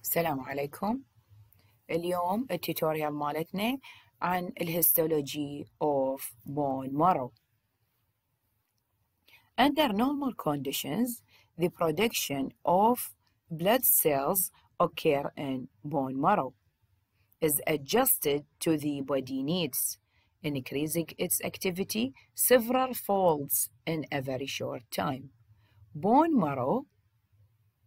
السلام عليكم. اليوم التوتوريال مالتنا عن الهيستولوجي of bone marrow. Under normal conditions, the production of blood cells occur in bone marrow is adjusted to the body needs, increasing its activity several folds in a very short time. Bone marrow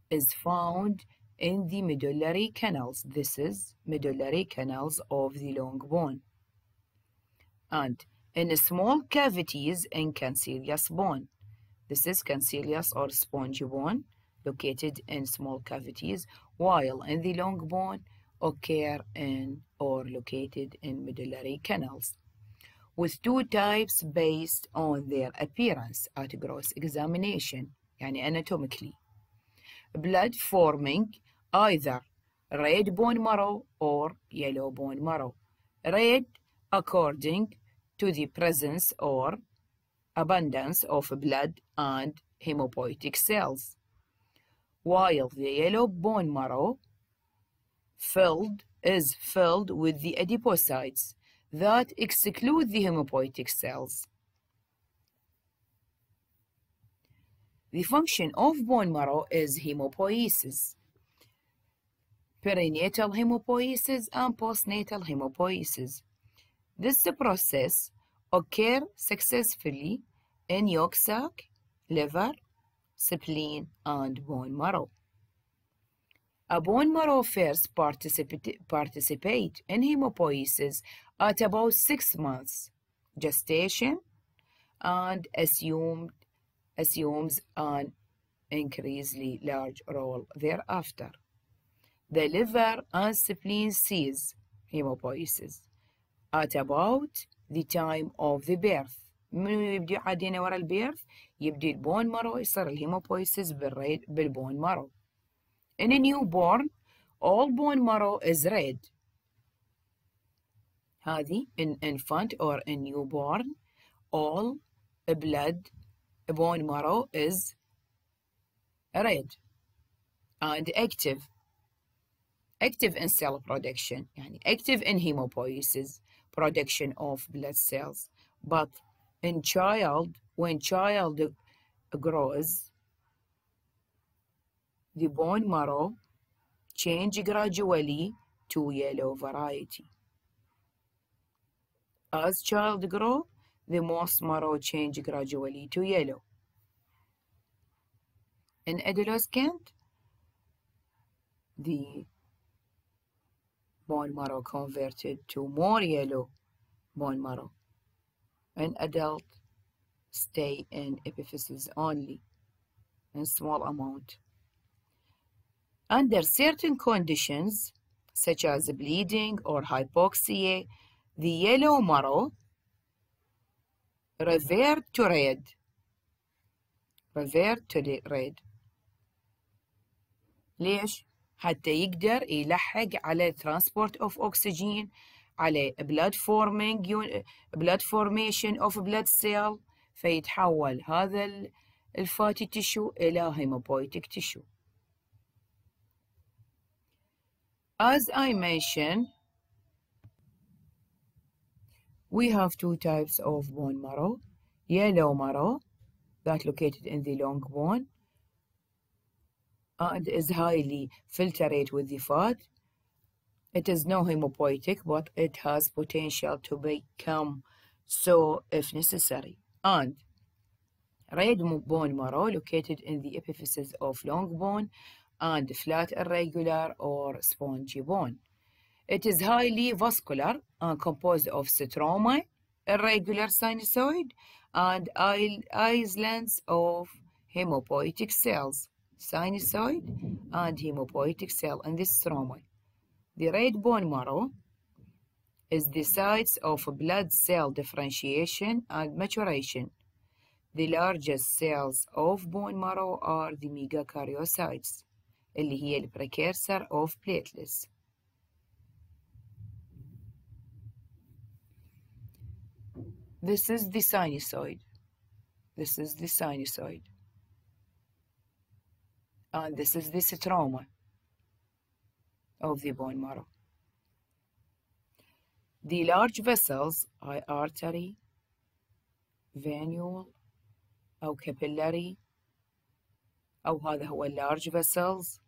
is found in the medullary canals. This is medullary canals of the long bone. And in small cavities in cancellous bone. This is cancellous or spongy bone located in small cavities, while in the long bone occur in or located in medullary canals, with two types based on their appearance at gross examination, يعني anatomically. Blood forming either red bone marrow or yellow bone marrow. Red according to the presence or abundance of blood and hemopoietic cells, while the yellow bone marrow is filled with the adipocytes that exclude the hemopoietic cells. The function of bone marrow is hemopoiesis, perinatal hemopoiesis and postnatal hemopoiesis. This process occurs successfully in yolk sac, liver, spleen, and bone marrow. A bone marrow first participate in hemopoiesis at about 6 months gestation and assumes an increasingly large role thereafter. The liver and spleen cease hemopoiesis at about the time of the birth. من يبدي عادينا ورا البيرث يبدي البون مارو يصير الهيموبويسيس بالبون مارو. In a newborn, all bone marrow is red. هذه in infant or in newborn, all bone marrow is red and active in cell production, يعني active in hemopoiesis, production of blood cells. But in when child grows, the bone marrow change gradually to yellow variety. As child grow, the most marrow change gradually to yellow. In adolescent, the bone marrow converted to more yellow bone marrow. In adult, stay in epiphysis only in small amount. Under certain conditions, such as bleeding or hypoxia, the yellow marrow revert to red. ليش؟ حتى يقدر يلحق على transport of oxygen، على blood formation of blood cell، فيتحول هذا الفاتي تيشو إلى hemopoietic tissue. As I mentioned, we have two types of bone marrow. Yellow marrow, that located in the long bone and is highly filtrate with the fat. It is no hemopoietic, but it has potential to become so if necessary. And red bone marrow located in the epiphysis of long bone and flat irregular or spongy bone. It is highly vascular and composed of stroma, irregular sinusoid, and islands of hemopoietic cells, sinusoid and hemopoietic cell in this stroma. The red bone marrow is the sites of blood cell differentiation and maturation. The largest cells of bone marrow are the megakaryocytes, اللي هي the precursor of platelets. This is the sinusoid. And this is the stroma. of the bone marrow. The large vessels هاي artery, venule أو capillary أو هذا هو large vessels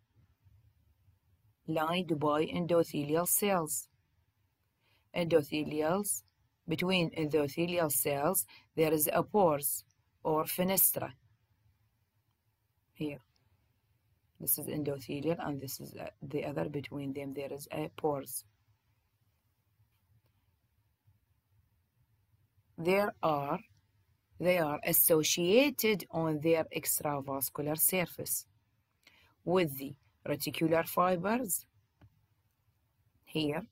lined by endothelial cells. Endothelials, between endothelial cells there is a pores or fenestra. Here, this is endothelial and this is the other. Between them there is a pores. They are associated on their extravascular surface with the reticular fibers. Here,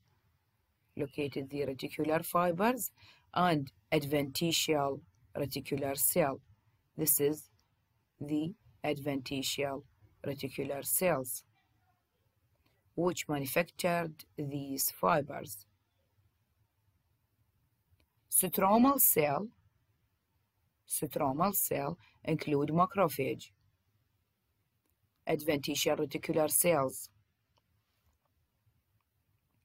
located the reticular fibers and adventitial reticular cell. This is the adventitial reticular cells, which manufactured these fibers. Stromal cell include macrophage, adventitial reticular cells.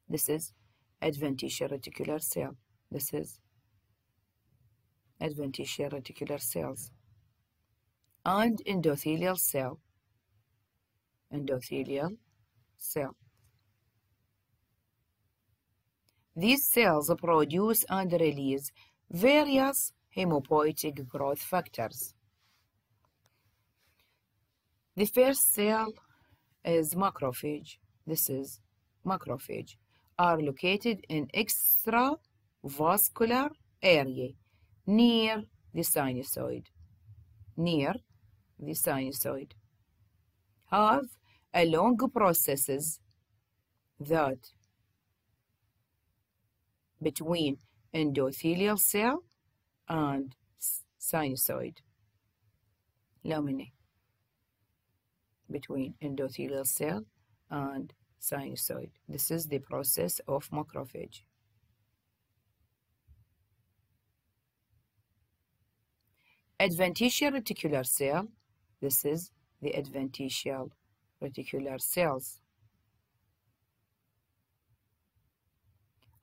This is adventitial reticular cell. This is adventitial reticular cells. And endothelial cell. Endothelial cell. These cells produce and release various hemopoietic growth factors. The first cell is macrophage. This is macrophage. Are located in extravascular area near the sinusoid. Near the sinusoid. Have a long processes that between endothelial cell and sinusoid. Laminae between endothelial cell and sinusoid. This is the process of macrophage. Adventitial reticular cell. This is the adventitial reticular cells.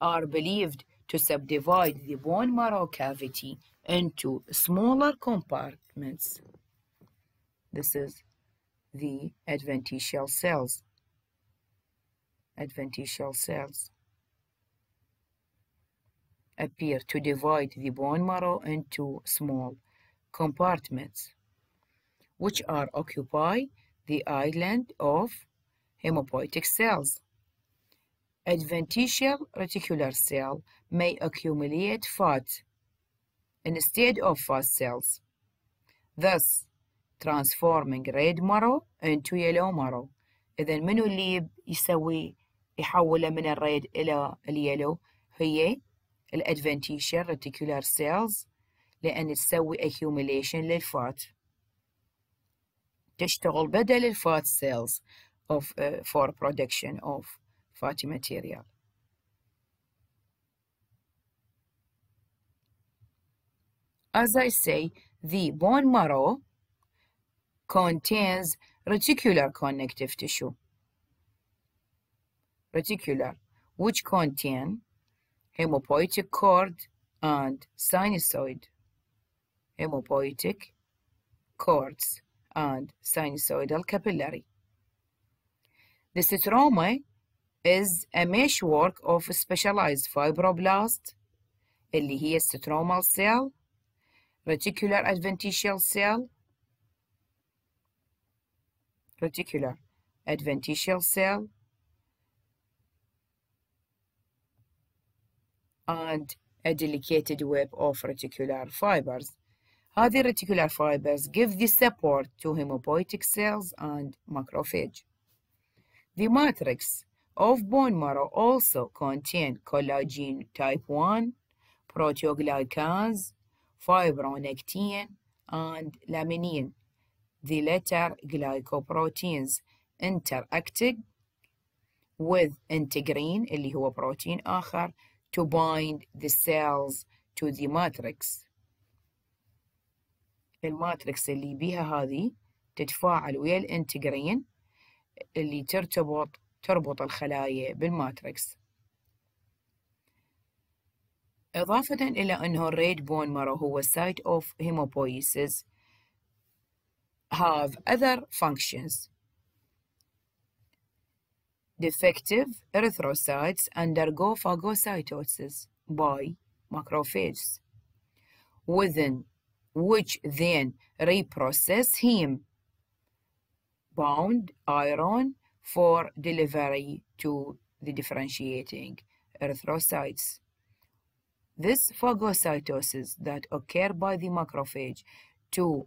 Are believed to subdivide the bone marrow cavity into smaller compartments. This is the adventitial cells. Adventitial cells appear to divide the bone marrow into small compartments, which are occupy the island of hemopoietic cells. Adventitial reticular cell may accumulate fat instead of fast cells, thus transforming red marrow into yellow marrow. إذن منو اللي يحوله من الريد إلى اليلو؟ هي الادفنتيشال ريتيكولار سيلز، لأن تسوي accumulation للفات، تشتغل بدل الفات cells for production of fatty material. As I say, the bone marrow contains reticular connective tissue, reticular, which contain hemopoietic cord and sinusoid, hemopoietic cords and sinusoidal capillary. The stroma is a meshwork of specialized fibroblast اللي هي stromal cell, reticular adventitial cell, reticular adventitial cell, and a delicate web of reticular fibers. هذه reticular fibers give the support to hemopoietic cells and macrophage. The matrix of bone marrow also contain collagen type 1, proteoglycans, fibronectin, and laminin, the latter glycoproteins interacting with integrin اللي هو بروتين آخر to bind the cells to the matrix. الماتريكس اللي بيها هذه تتفاعل ويا الانتجرين اللي ترتبط تربط الخلايا بالماتريكس. إضافة إلى أنه الريد بون مارو هو site of hemopoiesis have other functions. Defective erythrocytes undergo phagocytosis by macrophages, within which then reprocess heme-bound iron for delivery to the differentiating erythrocytes. This phagocytosis that occurs by the macrophage to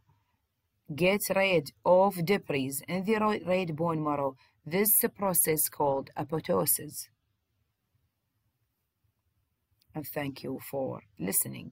get rid of debris in the red bone marrow, this process called apoptosis. And thank you for listening.